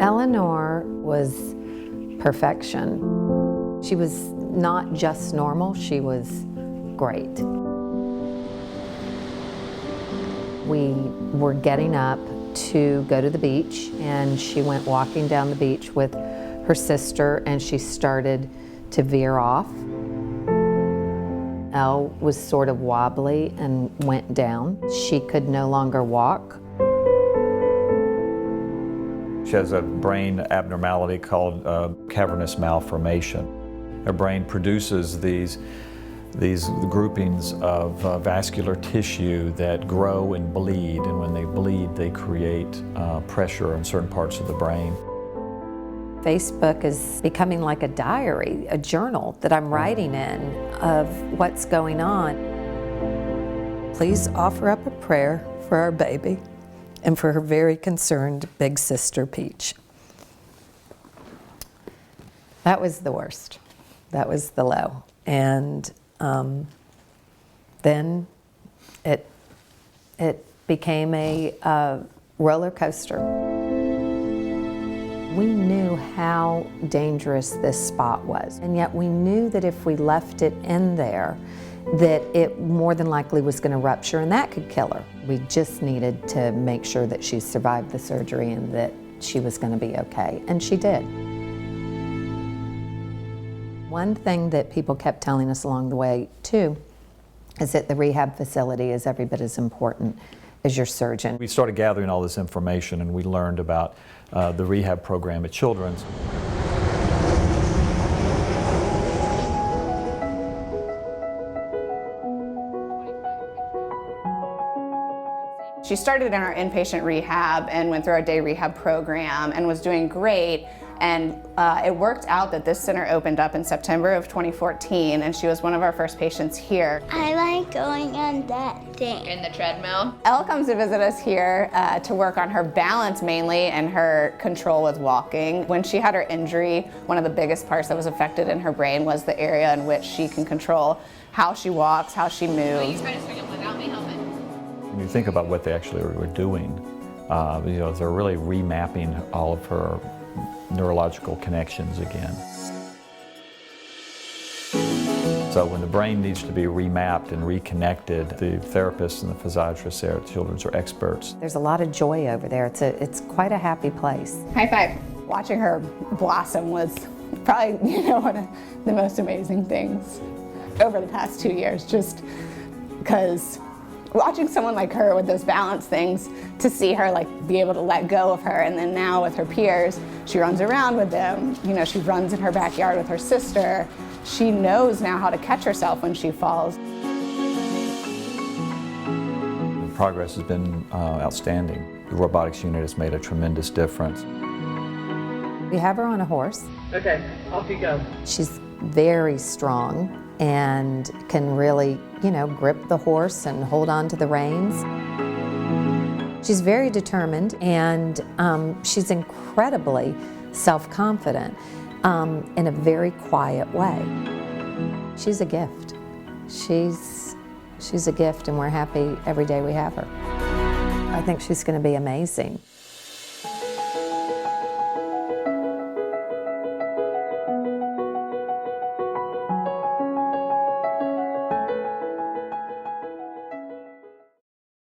Eleanor was perfection. She was not just normal, she was great. We were getting up to go to the beach, and she went walking down the beach with her sister, and she started to veer off. Elle was sort of wobbly and went down. She could no longer walk. She has a brain abnormality called cavernous malformation. Her brain produces these groupings of vascular tissue that grow and bleed, and when they bleed, they create pressure in certain parts of the brain. Facebook is becoming like a diary, a journal that I'm writing in of what's going on. Please offer up a prayer for our baby and for her very concerned big sister, Peach. That was the worst. That was the low. And then it became a roller coaster. We knew how dangerous this spot was, and yet we knew that if we left it in there, that it more than likely was going to rupture, and that could kill her. We just needed to make sure that she survived the surgery and that she was going to be okay, and she did. One thing that people kept telling us along the way, too, is that the rehab facility is every bit as important as your surgeon. We started gathering all this information, and we learned about the rehab program at Children's. She started in our inpatient rehab and went through our day rehab program and was doing great. And it worked out that this center opened up in September of 2014, and she was one of our first patients here. I like going on that thing. In the treadmill? Elle comes to visit us here to work on her balance mainly and her control with walking. When she had her injury, one of the biggest parts that was affected in her brain was the area in which she can control how she walks, how she moves. Will you try to swing it without me helping? When you think about what they actually were doing, they're really remapping all of her neurological connections again. So when the brain needs to be remapped and reconnected, the therapists and the physiatrists there at Children's are experts. There's a lot of joy over there. It's quite a happy place. High five. Watching her blossom was probably, one of the most amazing things over the past 2 years, just because watching someone like her with those balance things, to see her be able to let go of her, and then now with her peers, she runs around with them. She runs in her backyard with her sister. She knows now how to catch herself when she falls. The progress has been outstanding. The robotics unit has made a tremendous difference. We have her on a horse. Okay, off you go. She's very strong and can really, grip the horse and hold on to the reins. She's very determined, and she's incredibly self-confident in a very quiet way. She's a gift. She's a gift, and we're happy every day we have her. I think she's going to be amazing.